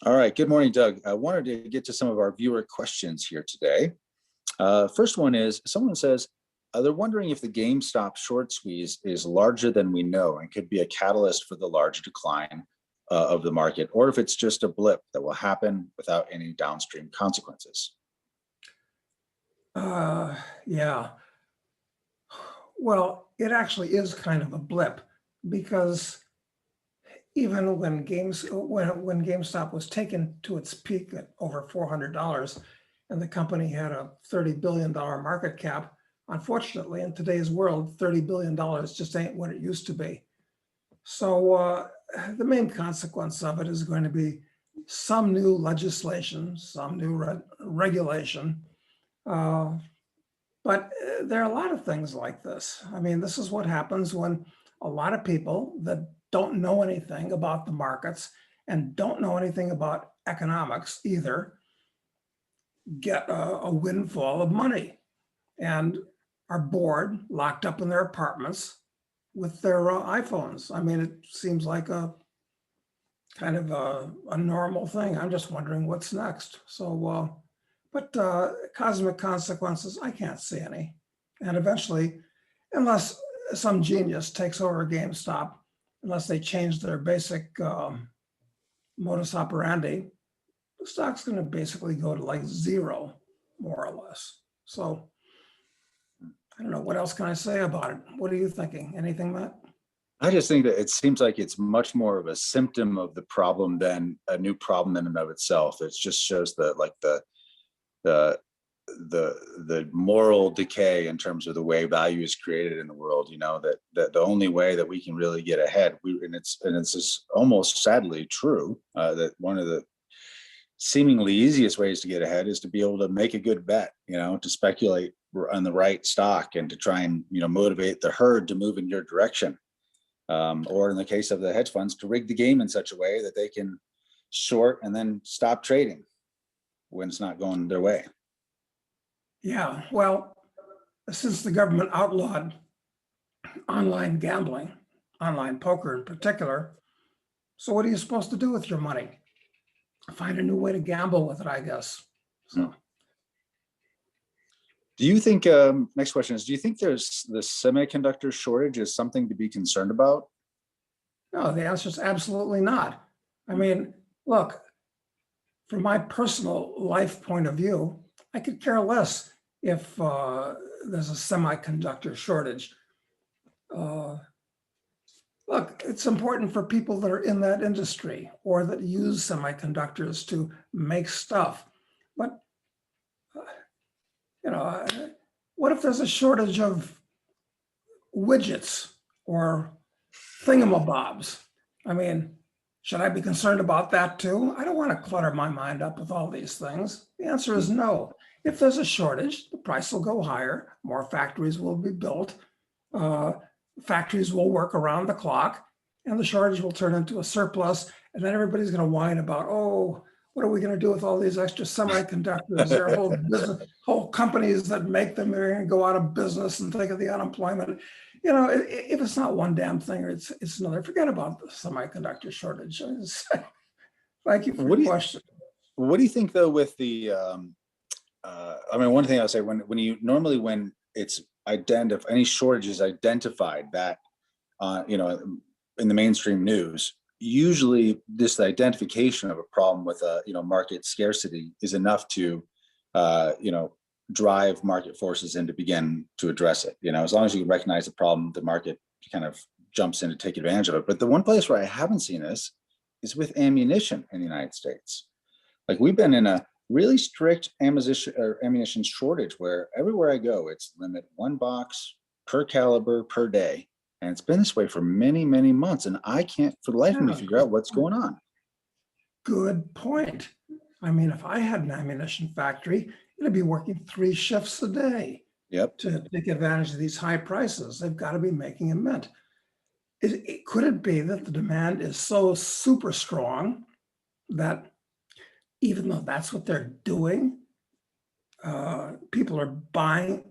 All right. Good morning, Doug. I wanted to get to some of our viewer questions here today. First one is someone says, they're wondering if the GameStop short squeeze is larger than we know and could be a catalyst for the large decline of the market, or if it's just a blip that will happen without any downstream consequences. Yeah. Well, it actually is kind of a blip because even when GameStop was taken to its peak at over $400 and the company had a $30 billion market cap, unfortunately, in today's world, $30 billion just ain't what it used to be. So the main consequence of it is going to be some new legislation, some new regulation. But there are a lot of things like this. I mean, this is what happens when a lot of people that don't know anything about the markets and don't know anything about economics either get a windfall of money and are bored, locked up in their apartments with their iPhones. I mean, it seems like a kind of a normal thing. I'm just wondering what's next. So, but cosmic consequences, I can't see any. And eventually, unless some genius takes over GameStop, unless they change their basic modus operandi, the stock's going to basically go to like zero, more or less. So I don't know. What else can I say about it? What are you thinking? Anything, Matt? I just think that it seems like it's much more of a symptom of the problem than a new problem in and of itself. It just shows the moral decay in terms of the way value is created in the world. You know, that the only way that we can really get ahead, and it's just almost sadly true, that one of the seemingly easiest ways to get ahead is to be able to make a good bet, you know, to speculate on the right stock and to try and, you know, motivate the herd to move in your direction. Or in the case of the hedge funds, to rig the game in such a way that they can short and then stop trading when it's not going their way. Yeah, well, since the government outlawed online gambling, online poker in particular, so what are you supposed to do with your money? Find a new way to gamble with it, I guess. So. Do you think, next question is, do you think there's the semiconductor shortage is something to be concerned about? No, the answer is absolutely not. I mean, look, from my personal life point of view, I could care less if there's a semiconductor shortage. Look, it's important for people that are in that industry or that use semiconductors to make stuff. But, you know, what if there's a shortage of widgets or thingamabobs? I mean, should I be concerned about that too? I don't want to clutter my mind up with all these things. The answer is no. If there's a shortage, the price will go higher, more factories will be built, factories will work around the clock, and the shortage will turn into a surplus, and then everybody's going to whine about, oh, what are we going to do with all these extra semiconductors? There are whole companies that make them, they're going to go out of business, and think of the unemployment. You know, if it's not one damn thing or it's another, forget about the semiconductor shortage. Thank you for the question. What do you think though with the, I mean, one thing I'll say, when it's identified, any shortage is identified that, you know, in the mainstream news, usually this identification of a problem with a, you know, market scarcity is enough to, you know, drive market forces in to begin to address it. You know, as long as you recognize the problem, the market kind of jumps in to take advantage of it. But the one place where I haven't seen this is with ammunition in the United States. Like, we've been in a really strict ammunition shortage where everywhere I go, it's limit one box per caliber per day. And it's been this way for many, many months. And I can't for the life of me figure out what's going on. Good point. I mean, if I had an ammunition factory, it'd be working 3 shifts a day. Yep. To take advantage of these high prices. They've got to be making a mint. Could it be that the demand is so super strong that even though that's what they're doing, people are buying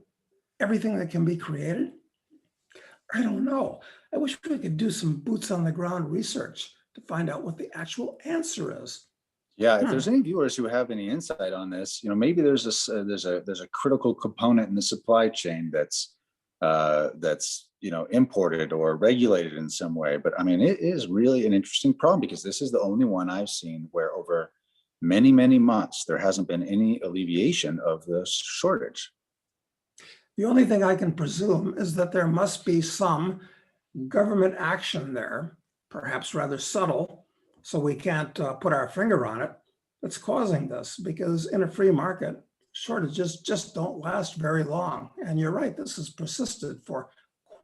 everything that can be created? I don't know. I wish we could do some boots on the ground research to find out what the actual answer is. Yeah, if Hmm. there's any viewers who have any insight on this, maybe there's there's a critical component in the supply chain that's imported or regulated in some way. But I mean, it is really an interesting problem because this is the only one I've seen where over many, many months there hasn't been any alleviation of the shortage. The only thing I can presume is that there must be some government action there, perhaps rather subtle, so we can't put our finger on it, that's causing this. Because in a free market, shortages just don't last very long. And you're right, this has persisted for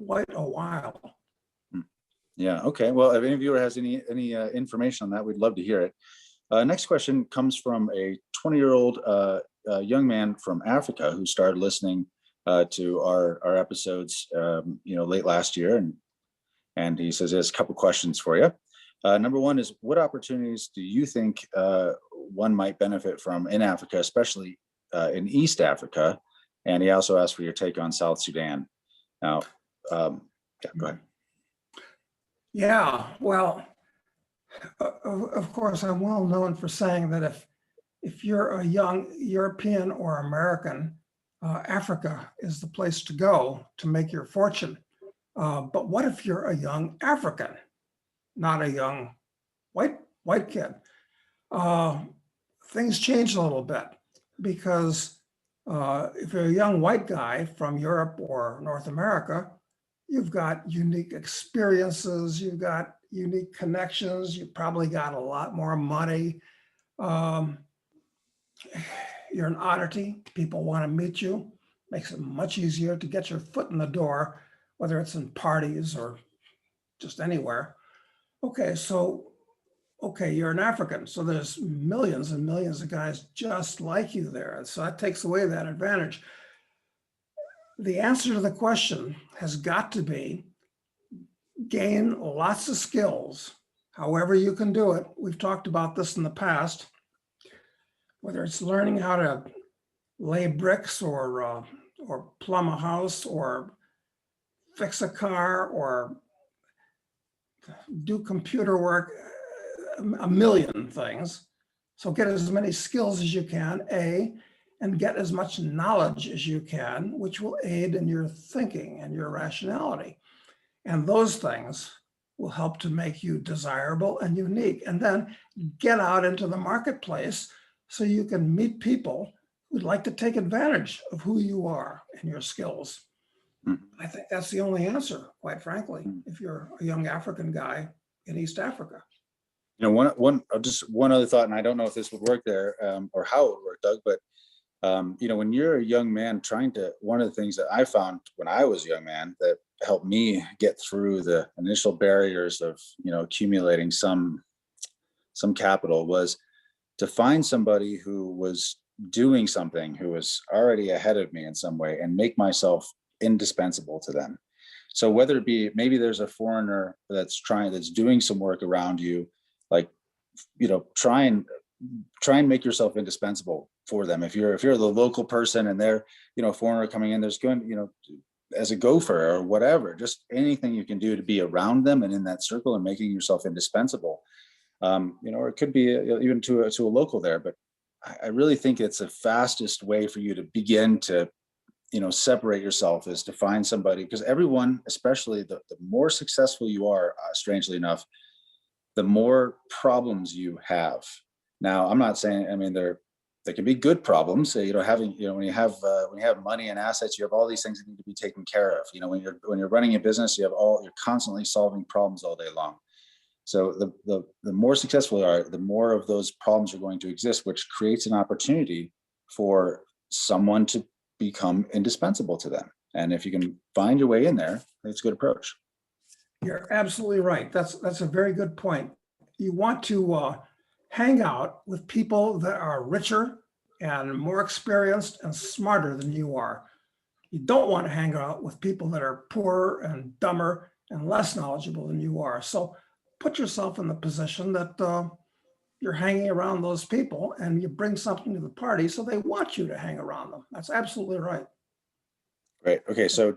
quite a while. Hmm. Yeah. Okay. Well, if any viewer has any information on that, we'd love to hear it. Next question comes from a 20-year-old young man from Africa who started listening to our episodes, late last year, and he says he has a couple questions for you. Number one is, what opportunities do you think one might benefit from in Africa, especially in East Africa? And he also asked for your take on South Sudan. Now, yeah, go ahead. Yeah, well, of course, I'm well known for saying that if you're a young European or American, Africa is the place to go to make your fortune. But what if you're a young African, not a young white kid? Uh, Things change a little bit because if you're a young white guy from Europe or North America, you've got unique experiences, you've got unique connections, you've probably got a lot more money. Um, you're an oddity. People want to meet you. Makes it much easier to get your foot in the door, whether it's in parties or just anywhere. Okay, you're an African, so there's millions and millions of guys just like you there. So that takes away that advantage. The answer to the question has got to be gain lots of skills, however you can do it. We've talked about this in the past, whether it's learning how to lay bricks or plumb a house or fix a car or do computer work, a million things. So get as many skills as you can, and get as much knowledge as you can, which will aid in your thinking and your rationality. And those things will help to make you desirable and unique. And then get out into the marketplace so you can meet people who'd like to take advantage of who you are and your skills. Mhm. I think that's the only answer, quite frankly, Mhm. if you're a young African guy in East Africa. Just one other thought, and I don't know if this would work there or how it would work, Doug, but when you're a young man one of the things that I found when I was a young man that helped me get through the initial barriers of, accumulating some capital was to find somebody who was doing something, who was already ahead of me in some way, and make myself indispensable to them. So whether it be, maybe there's a foreigner that's doing some work around you, like, try and make yourself indispensable for them. If you're the local person and they're, a foreigner coming in, there's going, as a gopher or whatever, just anything you can do to be around them and in that circle and making yourself indispensable. Or it could be even to a local there. But I really think it's the fastest way for you to begin to, separate yourself, is to find somebody, because everyone, especially the more successful you are, strangely enough, the more problems you have. Now, I'm not saying, I mean, they can be good problems. So, having, when you have money and assets, you have all these things that need to be taken care of. When you're running a business, you're constantly solving problems all day long. So the more successful you are, the more of those problems are going to exist, which creates an opportunity for someone to become indispensable to them. And if you can find your way in there, it's a good approach. You're absolutely right. That's a very good point. You want to hang out with people that are richer and more experienced and smarter than you are. You don't want to hang out with people that are poorer and dumber and less knowledgeable than you are. So put yourself in the position that you're hanging around those people and you bring something to the party so they want you to hang around them. That's absolutely right. Great. Okay. So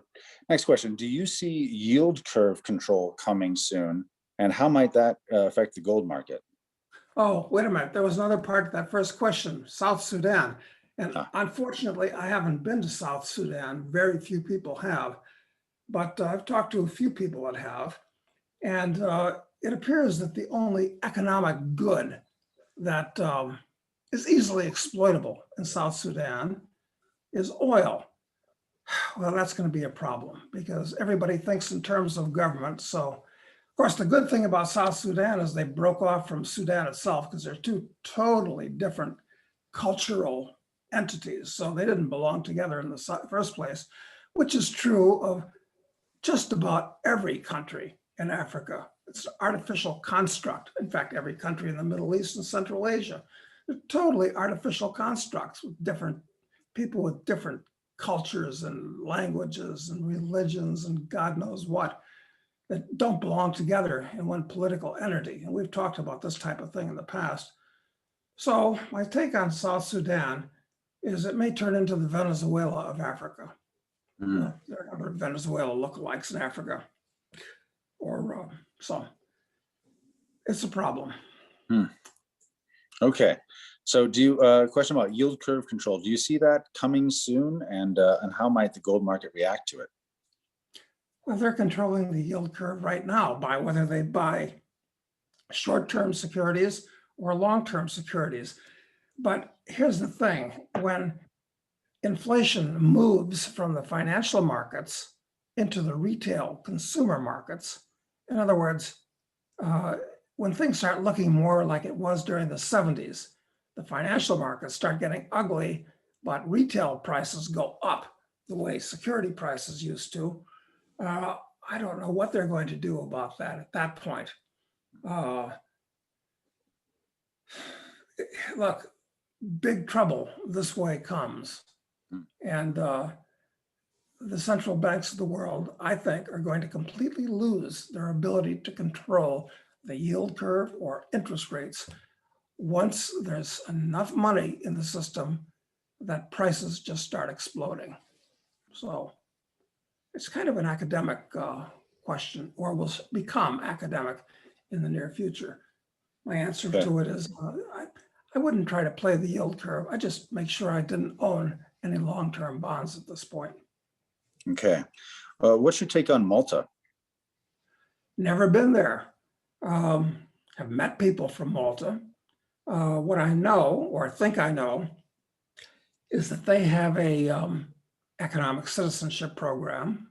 next question. Do you see yield curve control coming soon? And how might that affect the gold market? Oh, wait a minute. There was another part to that first question, South Sudan. And Ah, unfortunately, I haven't been to South Sudan. Very few people have, but I've talked to a few people that have. And it appears that the only economic good that is easily exploitable in South Sudan is oil. Well, that's going to be a problem because everybody thinks in terms of government. So, of course, the good thing about South Sudan is they broke off from Sudan itself because they're two totally different cultural entities. So they didn't belong together in the first place, which is true of just about every country in Africa. It's an artificial construct. In fact, every country in the Middle East and Central Asia, they're totally artificial constructs with different people with different cultures and languages and religions and God knows what that don't belong together in one political entity. And we've talked about this type of thing in the past. So my take on South Sudan is it may turn into the Venezuela of Africa. mm, There are other Venezuela lookalikes in Africa, or so it's a problem. mm. Okay. So do you, question about yield curve control. Do you see that coming soon? And how might the gold market react to it? Well, they're controlling the yield curve right now by whether they buy short-term securities or long-term securities. But here's the thing, when inflation moves from the financial markets into the retail consumer markets, in other words, when things start looking more like it was during the 70s, the financial markets start getting ugly, but retail prices go up the way security prices used to. Uh, I don't know what they're going to do about that at that point. Uh, Look, big trouble this way comes. Mm. And the central banks of the world, I think, are going to completely lose their ability to control the yield curve or interest rates once there's enough money in the system that prices just start exploding. So it's kind of an academic question, or will become academic in the near future. My answer Okay. to it is I wouldn't try to play the yield curve. I just make sure I didn't own any long-term bonds at this point. Okay. What's your take on Malta? Never been there. Have met people from Malta. What I know, or think I know, is that they have a economic citizenship program.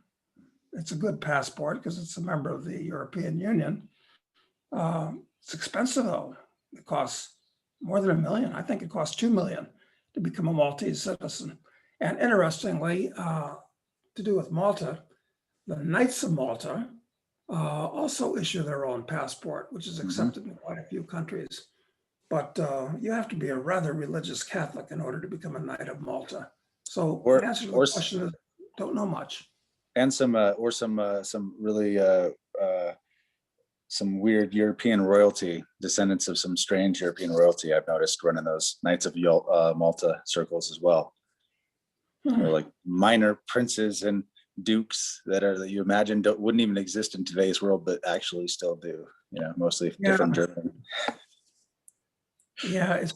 It's a good passport because it's a member of the European Union. It's expensive though. It costs more than $1 million. I think it costs $2 million to become a Maltese citizen. And interestingly, to do with Malta, the Knights of Malta also issue their own passport, which is accepted in quite a few countries. But you have to be a rather religious Catholic in order to become a Knight of Malta. So Or the answer to the or question is, don't know much. and some really some weird European royalty, descendants of some strange European royalty. I've noticed running those Knights of Malta circles as well. They're like minor princes and dukes that you imagine wouldn't even exist in today's world, but actually still do. Mostly Yeah, different German. yeah, it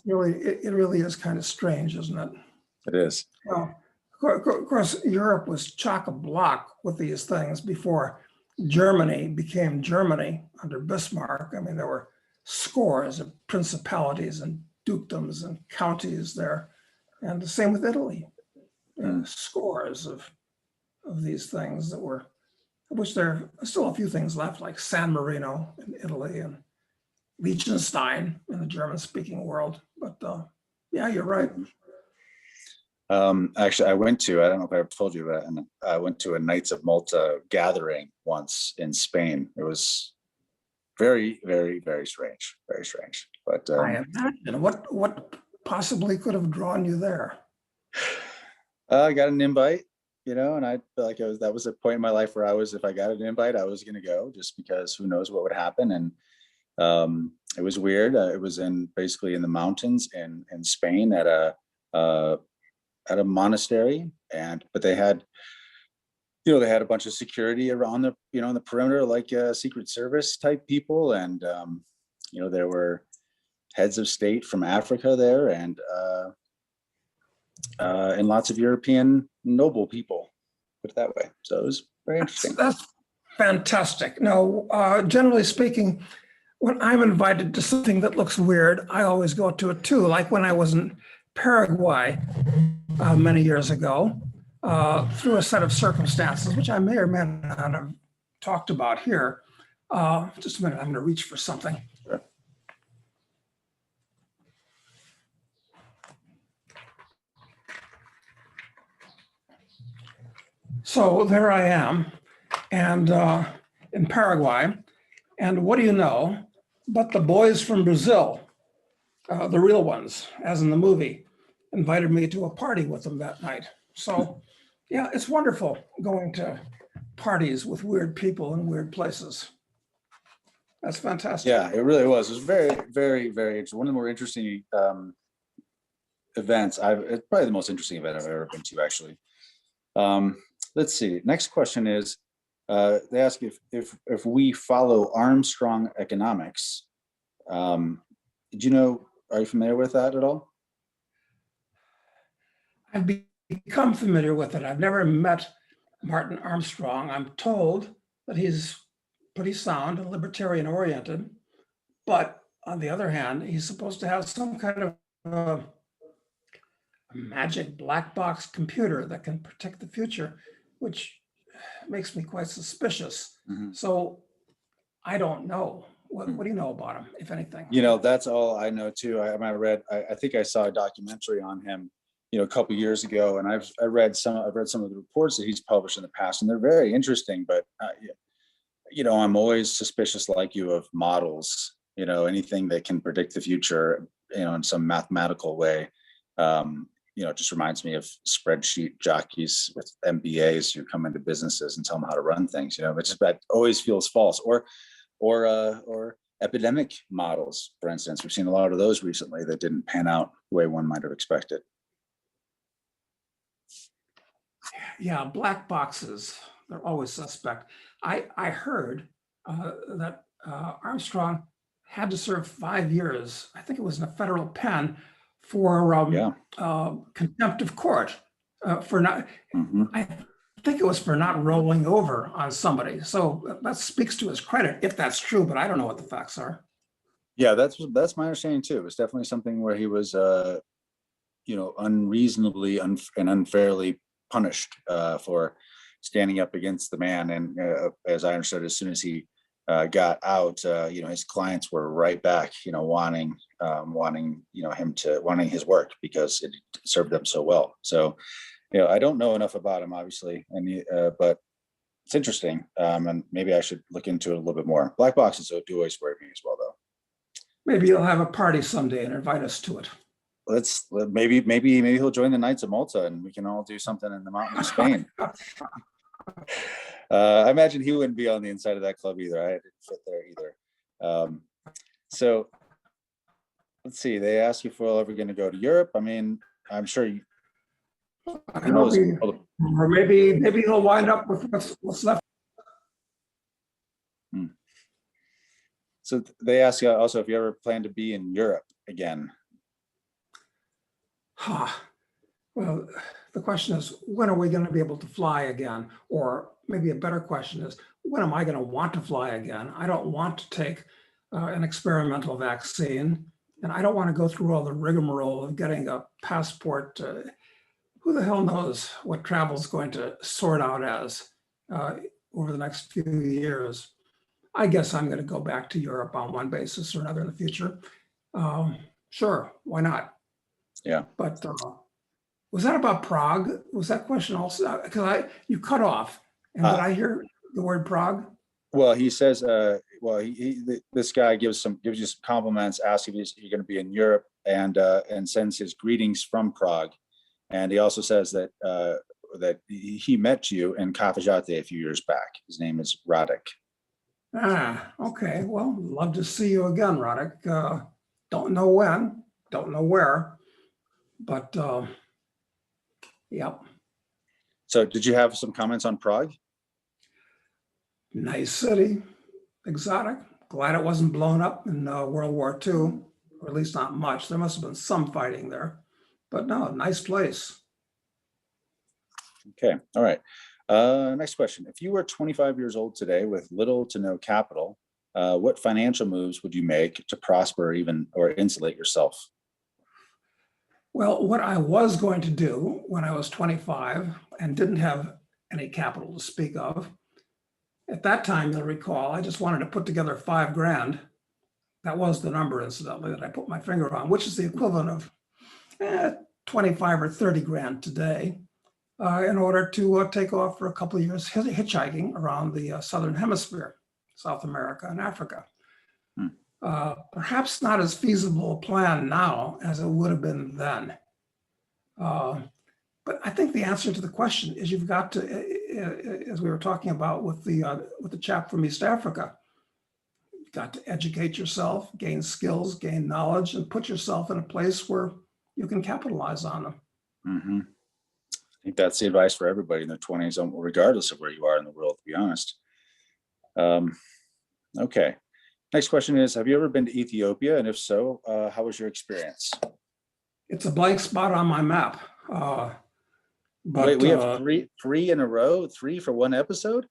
really is kind of strange, isn't it? It is. Well, of course, Europe was chock-a-block with these things before Germany became Germany under Bismarck. I mean, there were scores of principalities and dukedoms and counties there, and the same with Italy. Mm. Scores of these things that were, of which there are still a few things left, like San Marino in Italy and Liechtenstein in the German-speaking world. But yeah, you're right. Actually, I don't know if I ever told you that, and I went to a Knights of Malta gathering once in Spain. It was very, very, very strange, very strange. But I imagine. What possibly could have drawn you there? I got an invite, and I felt like that was a point in my life where if I got an invite, I was going to go, just because who knows what would happen. And it was weird. It was basically in the mountains in Spain at a monastery, but they had a bunch of security around in the perimeter, like Secret Service type people, and there were heads of state from Africa there, and lots of European noble people, put it that way. So it was very interesting. That's fantastic. Now, generally speaking, when I'm invited to something that looks weird, I always go to it too. Like when I was in Paraguay many years ago, through a set of circumstances, which I may or may not have talked about here. Just a minute, I'm going to reach for something. Sure. So there I am, and in Paraguay, and what do you know? But the boys from Brazil, the real ones, as in the movie, invited me to a party with them that night. So, yeah, it's wonderful going to parties with weird people in weird places. That's fantastic. Yeah, it really was. It was very, very, very interesting. One of the more interesting events. It's probably the most interesting event I've ever been to, actually. Let's see. Next question is, they ask if we follow Armstrong economics. Did you know? Are you familiar with that at all? I've become familiar with it. I've never met Martin Armstrong. I'm told that he's pretty sound and libertarian oriented, but on the other hand, he's supposed to have some kind of a magic black box computer that can predict the future, which makes me quite suspicious. Mm-hmm. So I don't know. What do you know about him, if anything? That's all I know too. I think I saw a documentary on him, a couple of years ago, and I've read some of the reports that he's published in the past, and they're very interesting. But I'm always suspicious, like you, of models. Anything that can predict the future, in some mathematical way. It just reminds me of spreadsheet jockeys with MBAs who come into businesses and tell them how to run things. That always feels false. Or epidemic models, for instance. We've seen a lot of those recently that didn't pan out the way one might have expected. Yeah, black boxes, they're always suspect. I heard that Armstrong had to serve 5 years, I think it was in a federal pen, for contempt of court for not, I think it was for not rolling over on somebody. So that speaks to his credit, if that's true, but I don't know what the facts are. Yeah, that's my understanding too. It's definitely something where he was, unreasonably and unfairly punished for standing up against the man. And as I understood, as soon as he got out, his clients were right back, wanting his work because it served them so well. So, I don't know enough about him, obviously, but it's interesting, and maybe I should look into it a little bit more. Black boxes do always worry me as well, though. Maybe you'll have a party someday and invite us to it. Maybe he'll join the Knights of Malta, and we can all do something in the mountains of Spain. I imagine he wouldn't be on the inside of that club either. I didn't fit there either. So let's see. They ask you if we're ever going to go to Europe. I mean, I'm sure you. Or maybe he'll wind up with what's left. So they ask you also if you ever plan to be in Europe again. Well, the question is, when are we going to be able to fly again? Or maybe a better question is, when am I going to want to fly again? I don't want to take an experimental vaccine, and I don't want to go through all the rigmarole of getting a passport. Who the hell knows what travel is going to sort out as over the next few years. I guess I'm going to go back to Europe on one basis or another in the future. Sure, why not? Yeah. But was that about Prague? Was that question also? Because you cut off, and did I hear the word Prague? Well, he says, this guy gives you some compliments, asks if you're going to be in Europe, and sends his greetings from Prague. And he also says that he met you in Kafajate a few years back. His name is Radek. Okay. Well, love to see you again, Radek. Don't know when, don't know where, but yep. So did you have some comments on Prague? Nice city, exotic. Glad it wasn't blown up in World War II or at least not much. There must have been some fighting there, but no, nice place. Okay, all right. Next question. If you were 25 years old today with little to no capital, what financial moves would you make to prosper or insulate yourself? Well, what I was going to do when I was 25 and didn't have any capital to speak of, at that time, you'll recall, I just wanted to put together $5,000. That was the number, incidentally, that I put my finger on, which is the equivalent of 25 or 30 grand today, in order to take off for a couple of years hitchhiking around the Southern Hemisphere, South America and Africa. Perhaps not as feasible a plan now as it would have been then. But I think the answer to the question is you've got to, as we were talking about with the chap from East Africa, you've got to educate yourself, gain skills, gain knowledge, and put yourself in a place where you can capitalize on them. Mm-hmm. I think that's the advice for everybody in their 20s, regardless of where you are in the world, to be honest. Okay. Next question is, have you ever been to Ethiopia? And if so, how was your experience? It's a blank spot on my map. But wait, we have three in a row, 3 for one episode?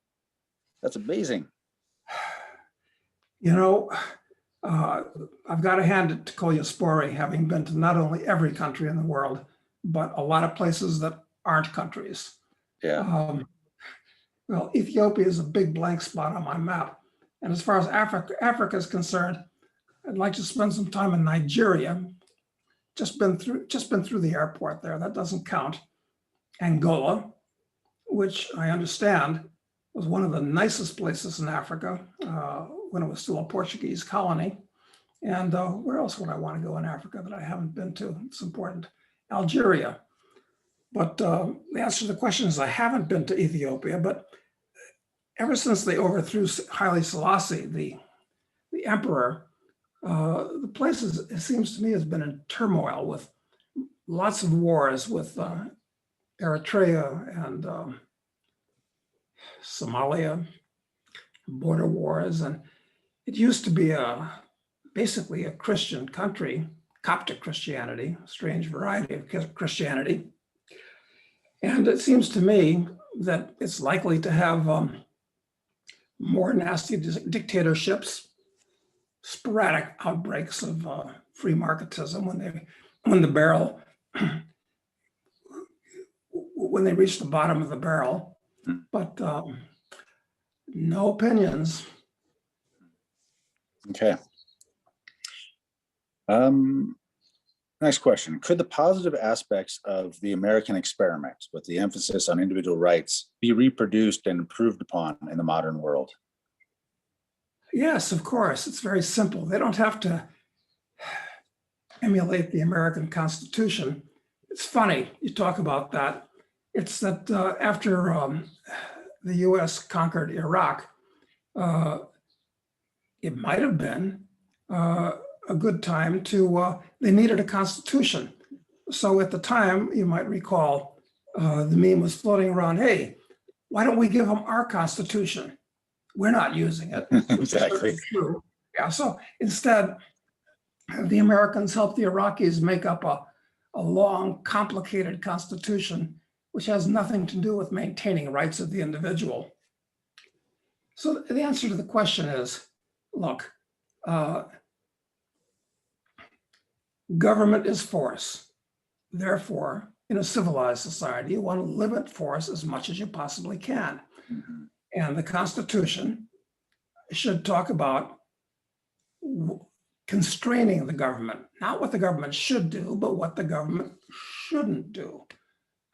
That's amazing. You know, I've got to hand it to Kolyaspori, having been to not only every country in the world, but a lot of places that aren't countries. Yeah. Well, Ethiopia is a big blank spot on my map. And as far as Africa is concerned, I'd like to spend some time in Nigeria. Just been through the airport there. That doesn't count. Angola, which I understand was one of the nicest places in Africa when it was still a Portuguese colony. And where else would I want to go in Africa that I haven't been to? It's important. Algeria. But the answer to the question is I haven't been to Ethiopia, but ever since they overthrew Haile Selassie, the emperor, the place, it seems to me, has been in turmoil with lots of wars with Eritrea and Somalia, border wars. And it used to be basically a Christian country, Coptic Christianity, a strange variety of Christianity. And it seems to me that it's likely to have more nasty dictatorships, sporadic outbreaks of free marketism when they reach the bottom of the barrel. But no opinions. Okay. Next question. Could the positive aspects of the American experiment, with the emphasis on individual rights, be reproduced and improved upon in the modern world? Yes, of course. It's very simple. They don't have to emulate the American Constitution. It's funny you talk about that. It's that after the US conquered Iraq, it might have been a good time to, they needed a constitution. So at the time, you might recall, the meme was floating around, hey, why don't we give them our constitution? We're not using it. Exactly. True. Yeah, so instead, the Americans helped the Iraqis make up a long, complicated constitution, which has nothing to do with maintaining rights of the individual. So the answer to the question is, look, government is force. Therefore, in a civilized society, you want to limit force as much as you possibly can. Mm-hmm. And the Constitution should talk about constraining the government, not what the government should do, but what the government shouldn't do.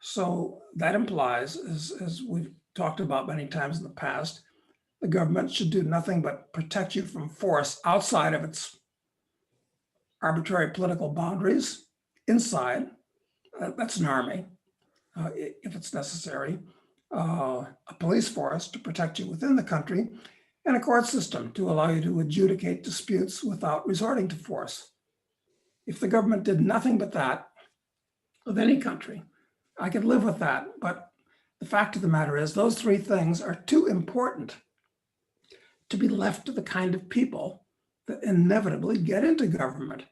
So that implies, as we've talked about many times in the past, the government should do nothing but protect you from force outside of its arbitrary political boundaries. Inside, that's an army, if it's necessary, a police force to protect you within the country, and a court system to allow you to adjudicate disputes without resorting to force. If the government did nothing but that with any country, I could live with that. But the fact of the matter is those three things are too important to be left to the kind of people that inevitably get into government.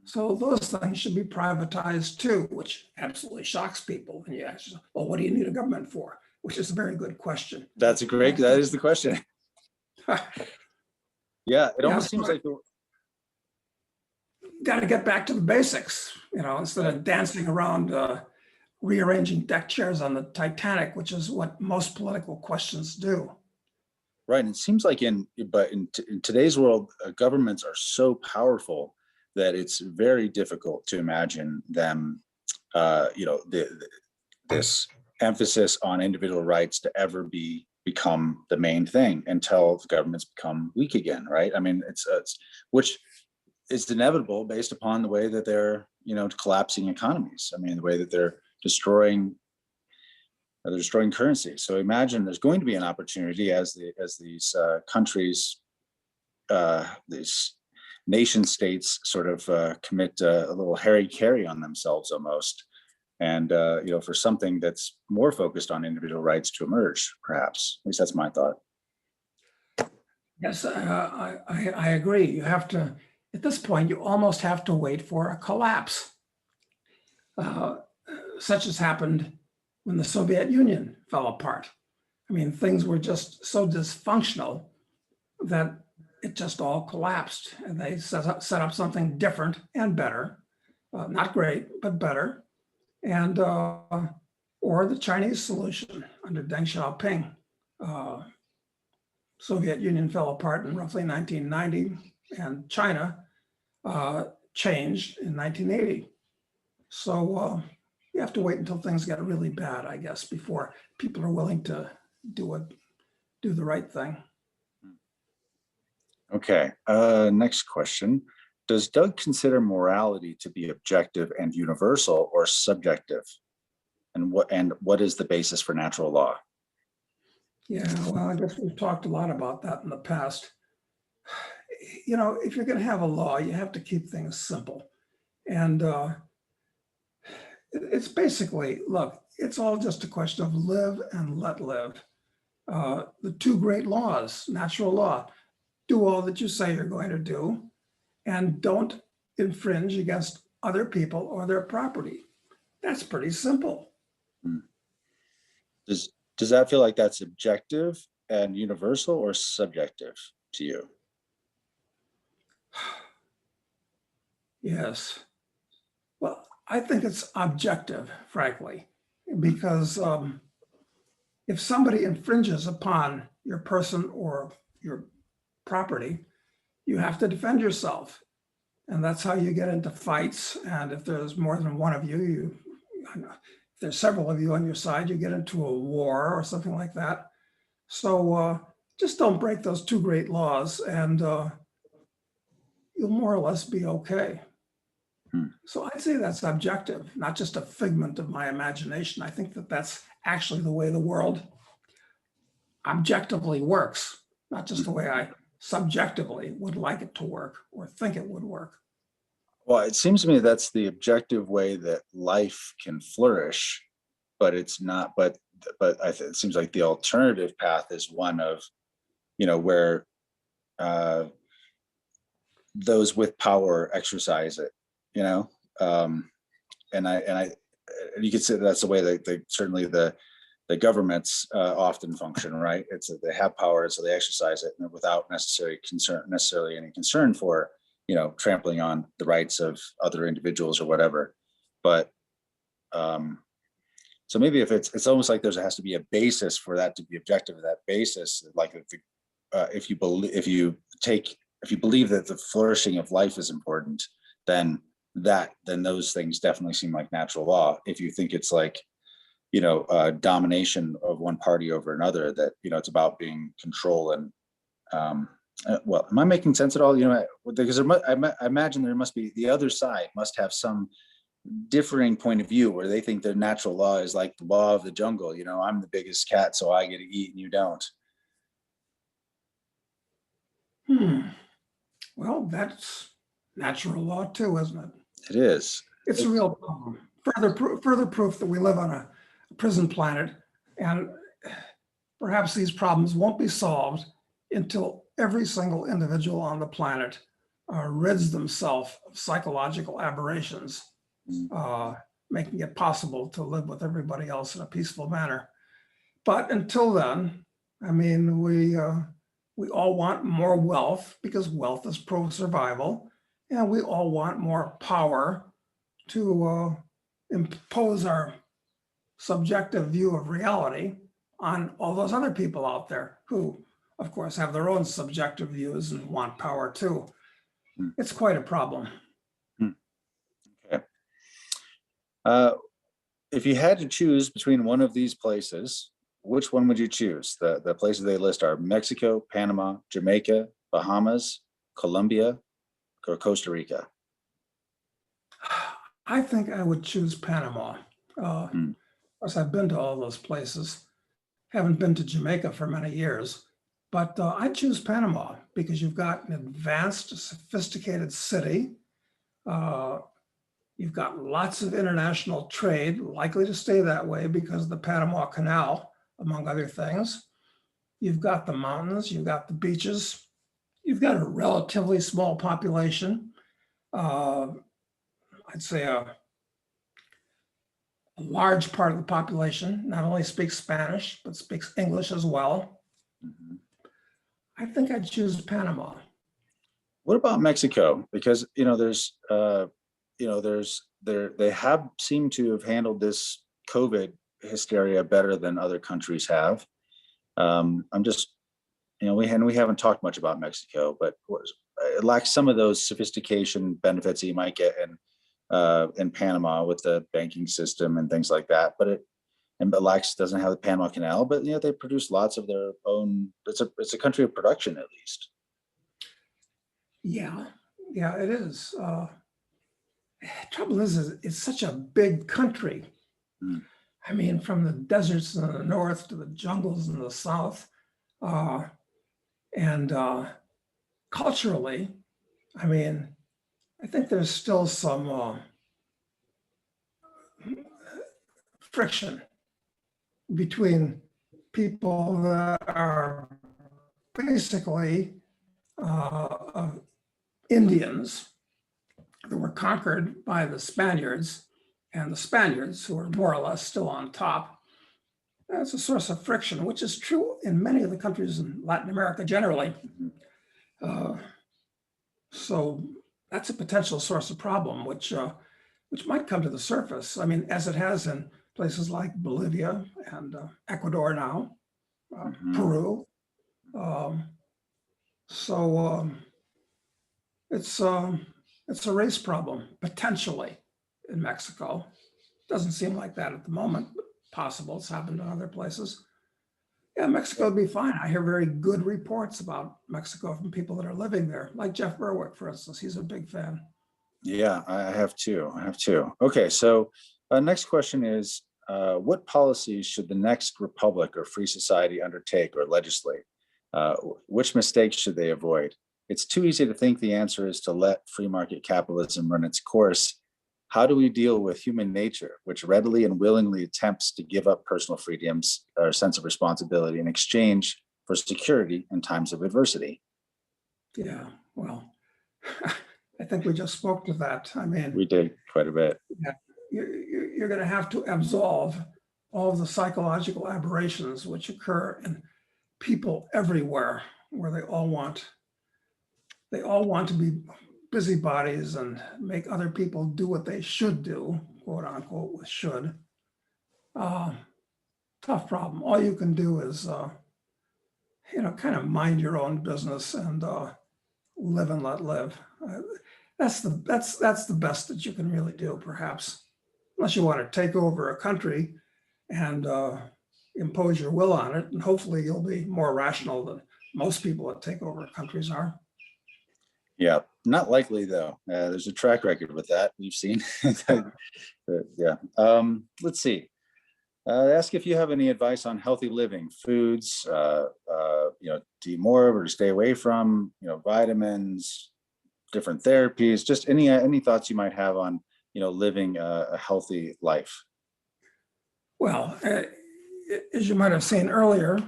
So those things should be privatized too, which absolutely shocks people. And you ask yourself, well, what do you need a government for? Which is a very good question. That is the question. Yeah, it Yeah, almost seems like got to get back to the basics, instead of dancing around rearranging deck chairs on the Titanic, which is what most political questions do. right. And it seems like in today's world, governments are so powerful that it's very difficult to imagine them, this emphasis on individual rights to ever become the main thing until the governments become weak again, right? I mean, it's which is inevitable based upon the way that they're, collapsing economies. I mean, the way that they're destroying currency. So imagine there's going to be an opportunity as these countries, these nation states sort of commit a little hara-kiri on themselves almost, and for something that's more focused on individual rights to emerge, perhaps. At least that's my thought. Yes, I agree. You have to, at this point, you almost have to wait for a collapse, such as happened when the Soviet Union fell apart. I mean, things were just so dysfunctional that it just all collapsed, and they set up something different and better, not great, but better, and or the Chinese solution under Deng Xiaoping. Soviet Union fell apart in roughly 1990, and China changed in 1980. So you have to wait until things get really bad, I guess, before people are willing to do the right thing. Okay. Next question. Does Doug consider morality to be objective and universal or subjective? And what is the basis for natural law? Yeah, well, I guess we've talked a lot about that in the past. If you're going to have a law, you have to keep things simple. And it's basically, look, it's all just a question of live and let live. The two great laws, natural law, do all that you say you're going to do, and don't infringe against other people or their property. That's pretty simple. Does that feel like that's objective and universal or subjective to you? Yes. Well, I think it's objective, frankly, because if somebody infringes upon your person or your property, you have to defend yourself. And that's how you get into fights. And if there's more than one of you, if there's several of you on your side, you get into a war or something like that. So just don't break those two great laws, and you'll more or less be okay. So I'd say that's objective, not just a figment of my imagination. I think that that's actually the way the world objectively works, not just the way I subjectively would like it to work or think it would work. Well, it seems to me that's the objective way that life can flourish, but it's not. But it seems like the alternative path is one of, where those with power exercise it. And you could say that's the way that certainly the governments often function, right? It's they have power, so they exercise it, and without necessarily any concern for trampling on the rights of other individuals or whatever. But so maybe if it's almost like has to be a basis for that to be objective. That basis, like if you believe that the flourishing of life is important, then those things definitely seem like natural law. If you think it's like domination of one party over another, that it's about being control and well, am I making sense at all? Because I imagine there must be, the other side must have some differing point of view where they think the natural law is like the law of the jungle. I'm the biggest cat, so I get to eat and you don't. Well, that's natural law too, isn't it? It is. It's a real problem. Further proof that we live on a prison planet, and perhaps these problems won't be solved until every single individual on the planet rids themselves of psychological aberrations, Mm. making it possible to live with everybody else in a peaceful manner. But until then, I mean, we all want more wealth because wealth is pro-survival, and we all want more power to impose our subjective view of reality on all those other people out there who, of course, have their own subjective views and want power too. Mm. It's quite a problem. Okay. If you had to choose between one of these places, which one would you choose? The places they list are Mexico, Panama, Jamaica, Bahamas, Colombia, or Costa Rica. I think I would choose Panama. Of Mm. course, I've been to all those places. Haven't been to Jamaica for many years, but I choose Panama because you've got an advanced, sophisticated city. You've got lots of international trade, likely to stay that way because of the Panama Canal, among other things. You've got the mountains, you've got the beaches, you've got a relatively small population. I'd say a large part of the population not only speaks Spanish, but speaks English as well. Mhm. I think I'd choose Panama. What about Mexico? Because they have seemed to have handled this COVID hysteria better than other countries have. I'm just, we haven't talked much about Mexico, but it lacks some of those sophistication benefits that you might get in Panama with the banking system and things like that. But lacks doesn't have the Panama Canal, but they produce lots of their own. It's a country of production at least. Yeah, yeah, it is. Trouble is it's such a big country. Mm. I mean, from the deserts in the north to the jungles in the south. And culturally, I mean, I think there's still some friction between people that are basically Indians that were conquered by the Spaniards, and the Spaniards, who are more or less still on top. That's a source of friction, which is true in many of the countries in Latin America generally. So that's a potential source of problem, which might come to the surface. I mean, as it has in places like Bolivia and Ecuador now, Peru. So it's a race problem potentially in Mexico. Doesn't seem like that at the moment, but possible. It's happened in other places. Yeah, Mexico would be fine. I hear very good reports about Mexico from people that are living there, like Jeff Berwick, for instance. He's a big fan. Yeah, I have two. Okay, so next question is, what policies should the next republic or free society undertake or legislate? Which mistakes should they avoid? It's too easy to think the answer is to let free market capitalism run its course. How do we deal with human nature, which readily and willingly attempts to give up personal freedoms or sense of responsibility in exchange for security in times of adversity? Yeah, well, I think we just spoke to that. I mean, We did quite a bit. yeah, you're going to have to absolve all of the psychological aberrations which occur in people everywhere, where they all want to be busybodies and make other people do what they should do, quote unquote, with should. Tough problem. All you can do is, kind of mind your own business and live and let live. That's the best that you can really do, perhaps, unless you want to take over a country and impose your will on it. And hopefully you'll be more rational than most people that take over countries are. Yeah, not likely though. There's a track record with that we've seen. Yeah. Let's see. Ask if you have any advice on healthy living, foods, to eat more of or to stay away from, vitamins, different therapies, just any thoughts you might have on, living a healthy life. Well, as you might have seen earlier,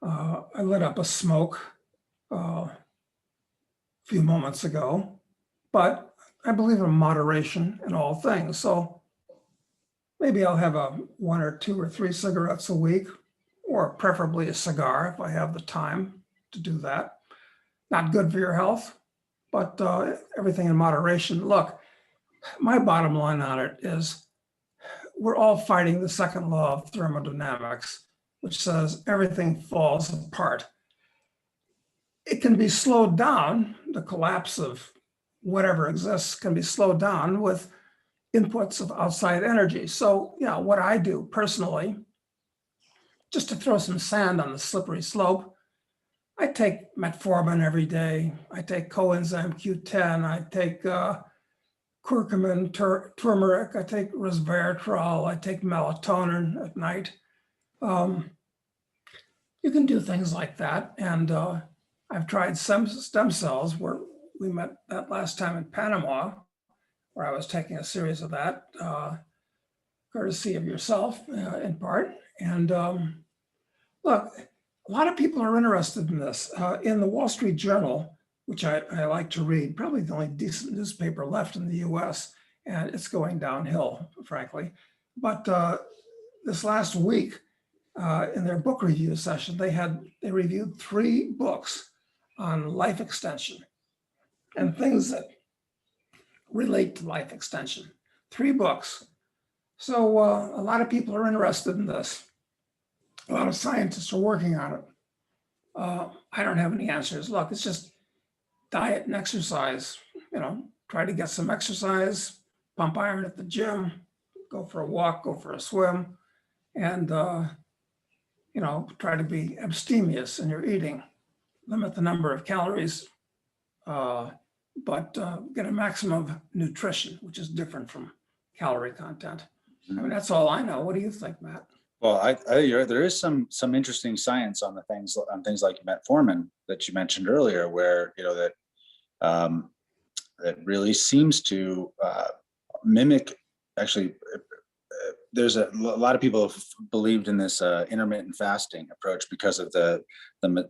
I lit up a smoke few moments ago, but I believe in moderation in all things. So maybe I'll have a 1 or 2 or 3 cigarettes a week, or preferably a cigar if I have the time to do that. Not good for your health, but everything in moderation. Look, my bottom line on it is we're all fighting the second law of thermodynamics, which says everything falls apart. It can be slowed down. The collapse of whatever exists can be slowed down with inputs of outside energy. So, what I do personally, just to throw some sand on the slippery slope, I take metformin every day. I take coenzyme Q10. I take curcumin, turmeric. I take resveratrol. I take melatonin at night. You can do things like that. And I've tried some stem cells where we met that last time in Panama, where I was taking a series of that, courtesy of yourself in part. And look, a lot of people are interested in this. In the Wall Street Journal, which I like to read, probably the only decent newspaper left in the US, and it's going downhill, frankly. But this last week, in their book review session, they reviewed 3 books on life extension and things that relate to life extension. 3 books. So a lot of people are interested in this. A lot of scientists are working on it. I don't have any answers. Look, it's just diet and exercise. Try to get some exercise, pump iron at the gym, go for a walk, go for a swim, and try to be abstemious in your eating. Limit the number of calories, but get a maximum of nutrition, which is different from calorie content. I mean, that's all I know. What do you think, Matt? Well, there is some interesting science on things like metformin that you mentioned earlier, where that really seems to mimic. Actually, there's a lot of people have believed in this intermittent fasting approach because of the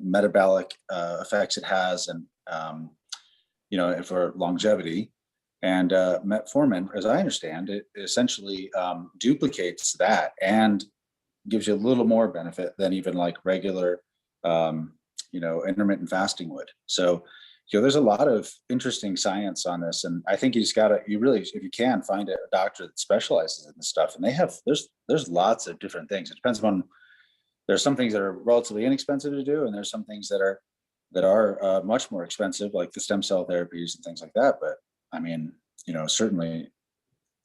metabolic effects it has, and for longevity. And metformin, as I understand it, essentially duplicates that and gives you a little more benefit than even like regular, intermittent fasting would. So, there's a lot of interesting science on this, and I think you really, if you can, find a doctor that specializes in this stuff. And there's lots of different things. It depends upon. There's some things that are relatively inexpensive to do, and there's some things that are much more expensive, like the stem cell therapies and things like that. But I mean, certainly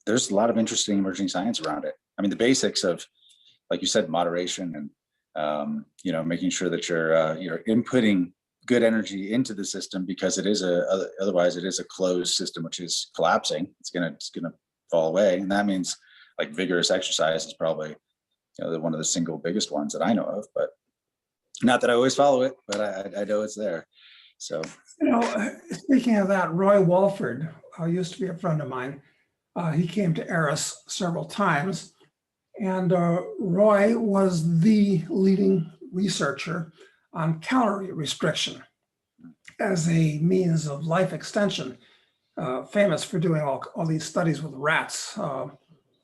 there's a lot of interesting emerging science around it. I mean, the basics of, like you said, moderation and making sure that you're inputting good energy into the system, because otherwise it is a closed system which is collapsing. It's gonna fall away, and that means like vigorous exercise is probably one of the single biggest ones that I know of. But not that I always follow it, but I know it's there. So speaking of that, Roy Walford used to be a friend of mine. He came to Eris several times. And Roy was the leading researcher on calorie restriction as a means of life extension, famous for doing all these studies with rats.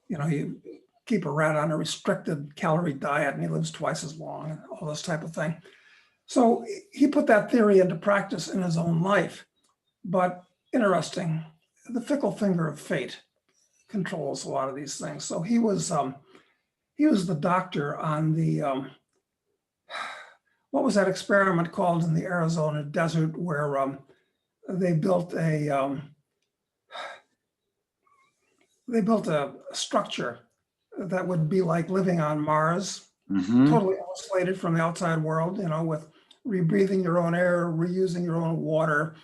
You keep a rat on a restricted calorie diet and he lives twice as long, and all this type of thing. So he put that theory into practice in his own life. But interesting, the fickle finger of fate controls a lot of these things. So he was the doctor on the, what was that experiment called in the Arizona desert where they built a structure that would be like living on Mars, totally isolated from the outside world, with rebreathing your own air, reusing your own water,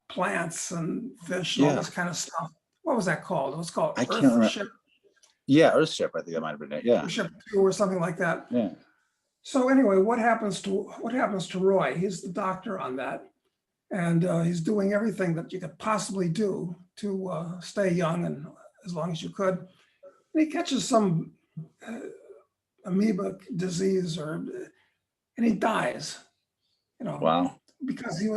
plants and fish and all this kind of stuff. What was that called? It was called Earthship. Yeah, Earthship, I think that might have been it. Yeah. Earthship 2 or something like that. Yeah. So anyway, what happens to Roy? He's the doctor on that. And he's doing everything that you could possibly do to stay young and as long as you could. And he catches some amoeba disease and he dies, Wow. because he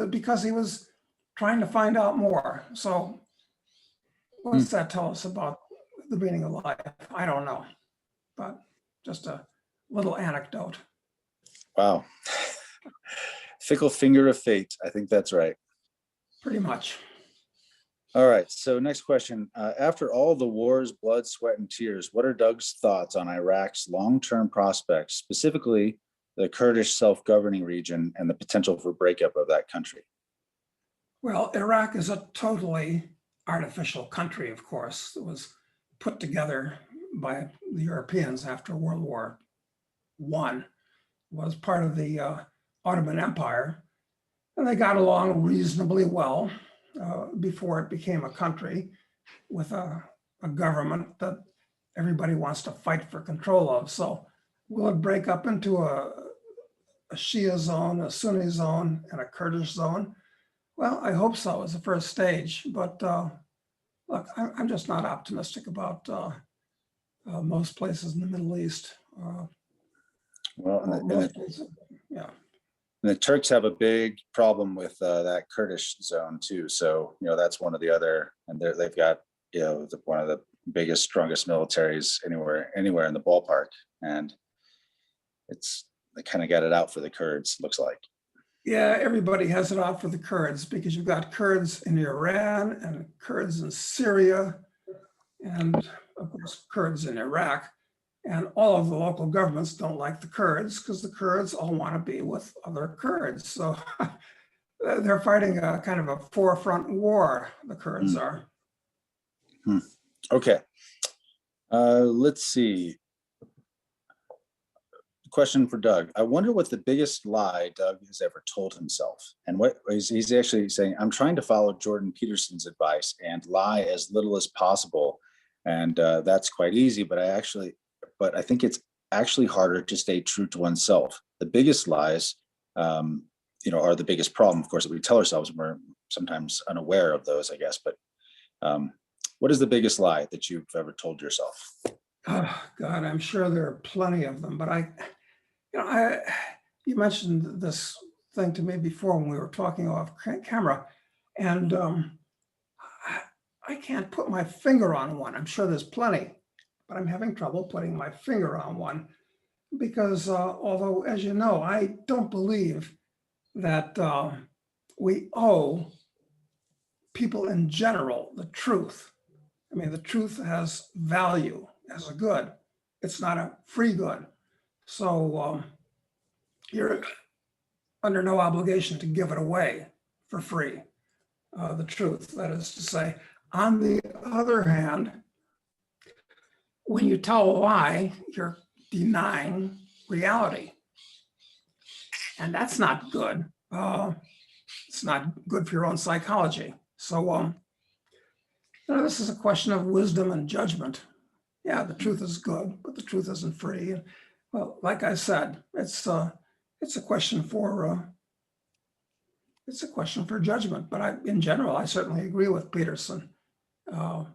was trying to find out more. So what Hmm. does that tell us about the meaning of life? I don't know, but just a little anecdote. Wow. Fickle finger of fate. I think that's right. Pretty much. All right. So next question. After all the wars, blood, sweat, and tears, what are Doug's thoughts on Iraq's long-term prospects, specifically the Kurdish self-governing region and the potential for breakup of that country? Well, Iraq is a totally artificial country, of course. It was put together by the Europeans after World War I, was part of the Ottoman Empire, and they got along reasonably well before it became a country with a government that everybody wants to fight for control of. So will it break up into a Shia zone, a Sunni zone, and a Kurdish zone? Well, I hope so as a first stage, but look, I'm just not optimistic about most places in the Middle East. Well, Most places, yeah. and the Turks have a big problem with that Kurdish zone too. So, that's one of the other, and they've got, one of the biggest, strongest militaries anywhere in the ballpark. And they kind of got it out for the Kurds, looks like. Yeah, everybody has it out for the Kurds because you've got Kurds in Iran and Kurds in Syria and of course Kurds in Iraq. And all of the local governments don't like the Kurds because the Kurds all want to be with other Kurds. So they're fighting a kind of a forefront war, the Kurds are. Okay. Let's see. Question for Doug. I wonder what the biggest lie Doug has ever told himself. And what he's actually saying, I'm trying to follow Jordan Peterson's advice and lie as little as possible. And that's quite easy, but I think it's actually harder to stay true to oneself. The biggest lies, are the biggest problem, of course, that we tell ourselves, and we're sometimes unaware of those, I guess. But what is the biggest lie that you've ever told yourself? Oh, God, I'm sure there are plenty of them, but you mentioned this thing to me before when we were talking off camera, and I can't put my finger on one. I'm sure there's plenty, but I'm having trouble putting my finger on one because although, as you know, I don't believe that we owe people in general the truth. I mean, the truth has value as a good. It's not a free good. So you're under no obligation to give it away for free, the truth, that is to say. On the other hand, when you tell a lie, you're denying reality. And that's not good. It's not good for your own psychology. So this is a question of wisdom and judgment. Yeah, the truth is good, but the truth isn't free. And, well, like I said, it's a question for judgment. But in general, I certainly agree with Peterson. Tell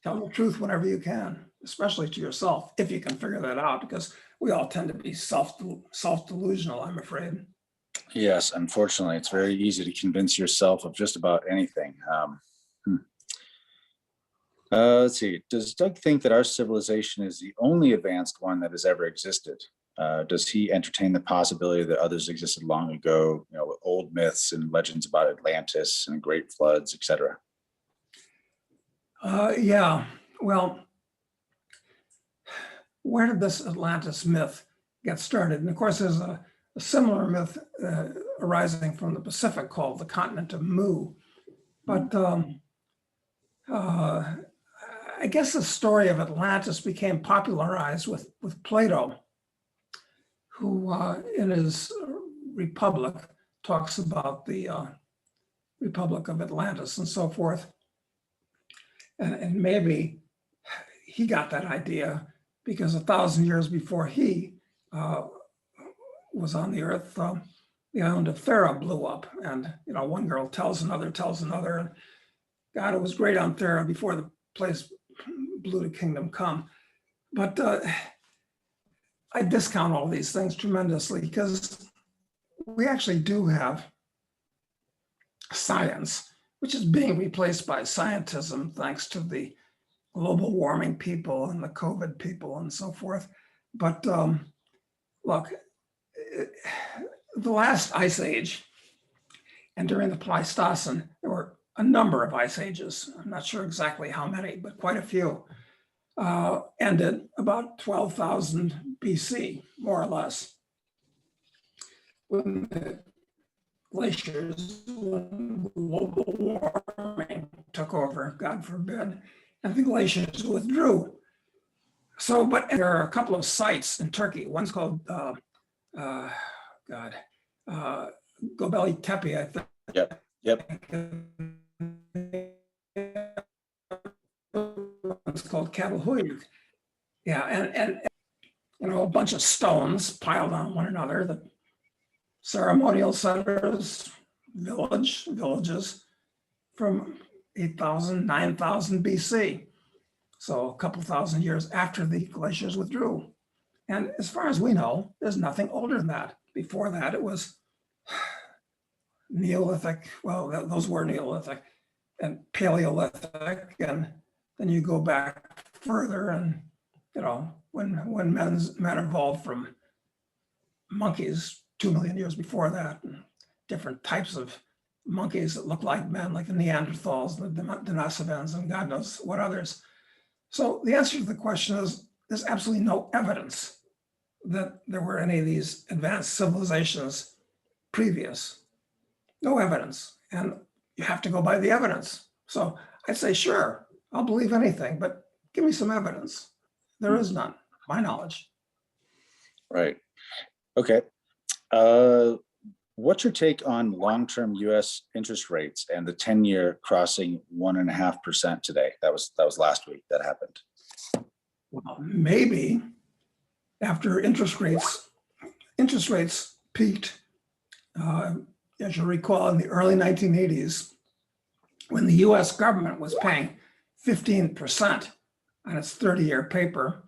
the truth whenever you can, especially to yourself, if you can figure that out, because we all tend to be self-delusional, I'm afraid. Yes, unfortunately, it's very easy to convince yourself of just about anything. Let's see. Does Doug think that our civilization is the only advanced one that has ever existed? Does he entertain the possibility that others existed long ago, with old myths and legends about Atlantis and great floods, etc.? Yeah. Well, where did this Atlantis myth get started? And of course, there's a similar myth arising from the Pacific called the continent of Mu. But I guess the story of Atlantis became popularized with Plato, who in his Republic talks about the Republic of Atlantis and so forth. And maybe he got that idea because 1,000 years before he was on the earth, the island of Thera blew up. And, one girl tells another, and God, it was great on Thera before the place blew to kingdom come. But I discount all these things tremendously because we actually do have science, which is being replaced by scientism thanks to the global warming people and the COVID people and so forth. But look, the last ice age, and during the Pleistocene, there were a number of ice ages. I'm not sure exactly how many, but quite a few. Ended about 12,000 BC, more or less. When the glaciers, when global warming took over, God forbid, and the glaciers withdrew. So, but there are a couple of sites in Turkey. One's called, Gobekli Tepe, I think. Yep. It's called Catalhoyuk. Yeah, and you know, a bunch of stones piled on one another, the ceremonial centers, villages from 8,000, 9,000 BC. So a couple thousand years after the glaciers withdrew. And as far as we know, there's nothing older than that. Before that, it was Neolithic. Well, those were Neolithic and Paleolithic. And then you go back further and, you know, when men evolved from monkeys 2 million years before that, and different types of monkeys that look like men, like the Neanderthals, the Denisovans, and God knows what others. So the answer to the question is there's absolutely no evidence that there were any of these advanced civilizations previous. No evidence. And you have to go by the evidence. So I'd say, sure, I'll believe anything, but give me some evidence. There is none, my knowledge. Right. Okay. What's your take on long-term U.S. interest rates and the 10-year crossing 1.5% today? That was last week that happened. Well, maybe after interest rates peaked, as you recall, in the early 1980s, when the U.S. government was paying 15% on its 30-year paper,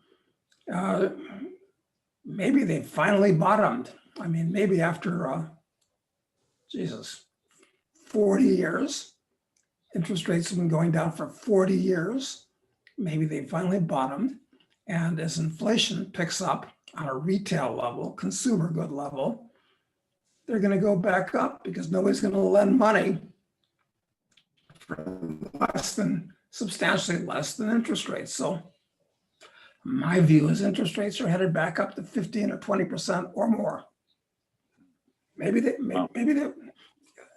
maybe they finally bottomed. I mean, maybe after 40 years, interest rates have been going down for 40 years. Maybe they finally bottomed. And as inflation picks up on a retail level, consumer good level, they're going to go back up because nobody's going to lend money for substantially less than interest rates. So my view is interest rates are headed back up to 15 or 20% or more. Maybe they,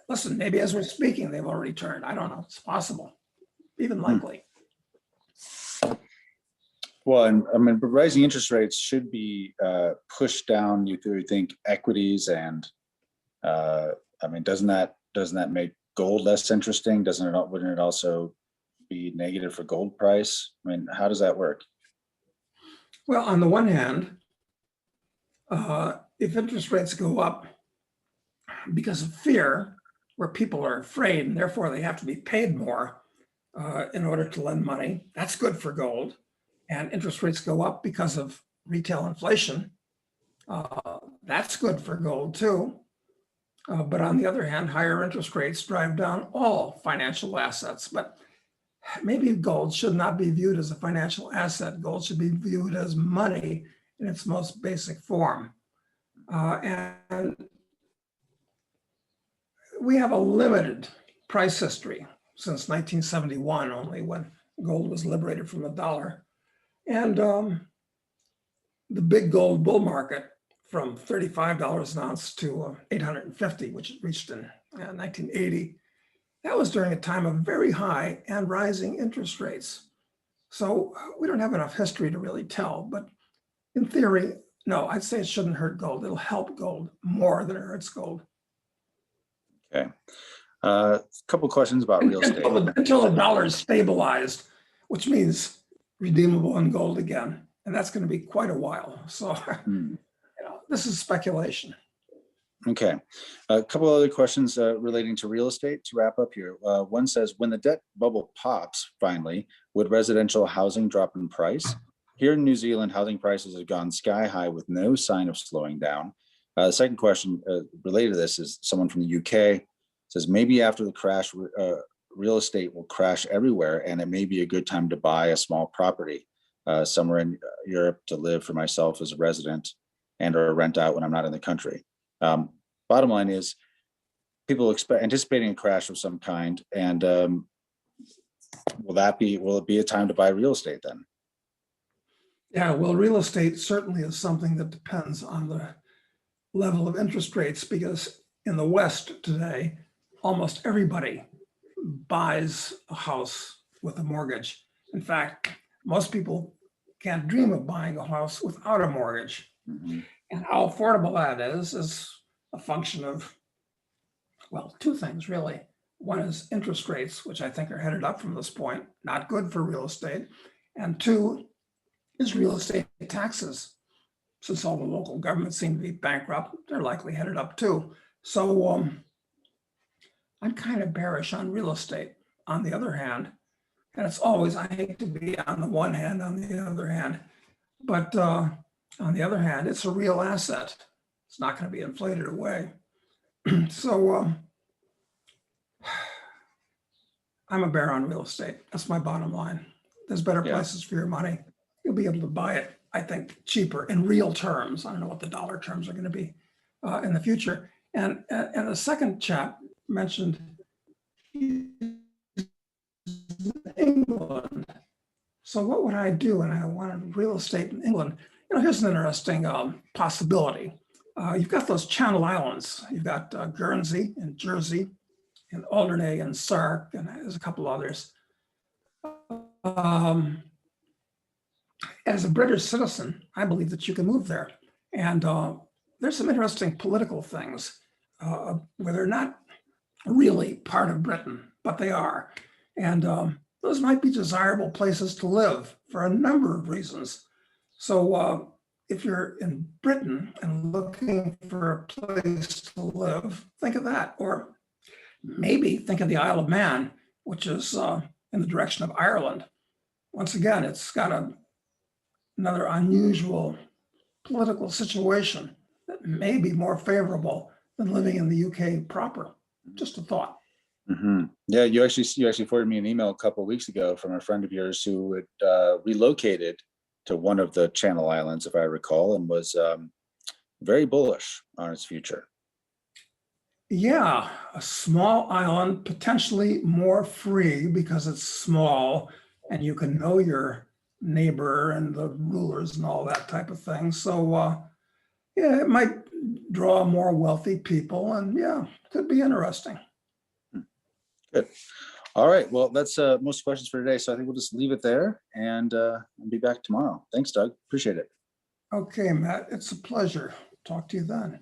listen, maybe as we're speaking, they've already turned. I don't know. It's possible, even likely. Well, and I mean, but rising interest rates should be pushed down. You think equities and I mean, doesn't that make gold less interesting? Wouldn't it also be negative for gold price? I mean, how does that work? Well, on the one hand, if interest rates go up because of fear, where people are afraid and therefore they have to be paid more in order to lend money, that's good for gold. And interest rates go up because of retail inflation, that's good for gold too. But on the other hand, higher interest rates drive down all financial assets. But maybe gold should not be viewed as a financial asset. Gold should be viewed as money in its most basic form. And we have a limited price history since 1971, only, when gold was liberated from the dollar. And the big gold bull market from $35 an ounce to $850, which it reached in 1980, that was during a time of very high and rising interest rates. So we don't have enough history to really tell, but in theory, no, I'd say it shouldn't hurt gold. It'll help gold more than it hurts gold. Okay. A couple questions about real estate. Until the dollar is stabilized, which means redeemable in gold again. And that's going to be quite a while. So, you know, this is speculation. Okay. A couple other questions relating to real estate to wrap up here. One says, when the debt bubble pops, finally, would residential housing drop in price? Here in New Zealand, housing prices have gone sky high with no sign of slowing down. The second question related to this is someone from the UK says maybe after the crash, real estate will crash everywhere, and it may be a good time to buy a small property somewhere in Europe to live for myself as a resident and or rent out when I'm not in the country. Bottom line is people anticipating a crash of some kind, and will it be a time to buy real estate then? Yeah, well, real estate certainly is something that depends on the level of interest rates, because in the West today, almost everybody buys a house with a mortgage. In fact, most people can't dream of buying a house without a mortgage. Mm-hmm. And how affordable that is a function of, well, two things really. One is interest rates, which I think are headed up from this point, not good for real estate. And two is real estate taxes. Since all the local governments seem to be bankrupt, they're likely headed up too. So I'm kind of bearish on real estate. On the other hand, and it's always, I hate to be on the one hand, on the other hand, but on the other hand, it's a real asset. It's not going to be inflated away. So I'm a bear on real estate. That's my bottom line. There's better places for your money. You'll be able to buy it, I think, cheaper in real terms. I don't know what the dollar terms are going to be in the future. And the second chap mentioned England. So what would I do when I wanted real estate in England? Here's an interesting possibility. You've got those Channel Islands. You've got Guernsey and Jersey and Alderney and Sark, and there's a couple others. As a British citizen, I believe that you can move there. And there's some interesting political things where they're not really part of Britain, but they are. And those might be desirable places to live for a number of reasons. So if you're in Britain and looking for a place to live, think of that. Or maybe think of the Isle of Man, which is in the direction of Ireland. Once again, it's got another unusual political situation that may be more favorable than living in the UK proper. Just a thought. Mm-hmm. Yeah, you actually forwarded me an email a couple of weeks ago from a friend of yours who had relocated to one of the Channel Islands, if I recall, and was very bullish on its future. Yeah, a small island, potentially more free because it's small and you can know your neighbor and the rulers and all that type of thing. So yeah, it might draw more wealthy people, and yeah, could be interesting. Good. All right. Well, that's most questions for today. So I think we'll just leave it there, and I'll be back tomorrow. Thanks, Doug. Appreciate it. Okay, Matt, it's a pleasure. Talk to you then.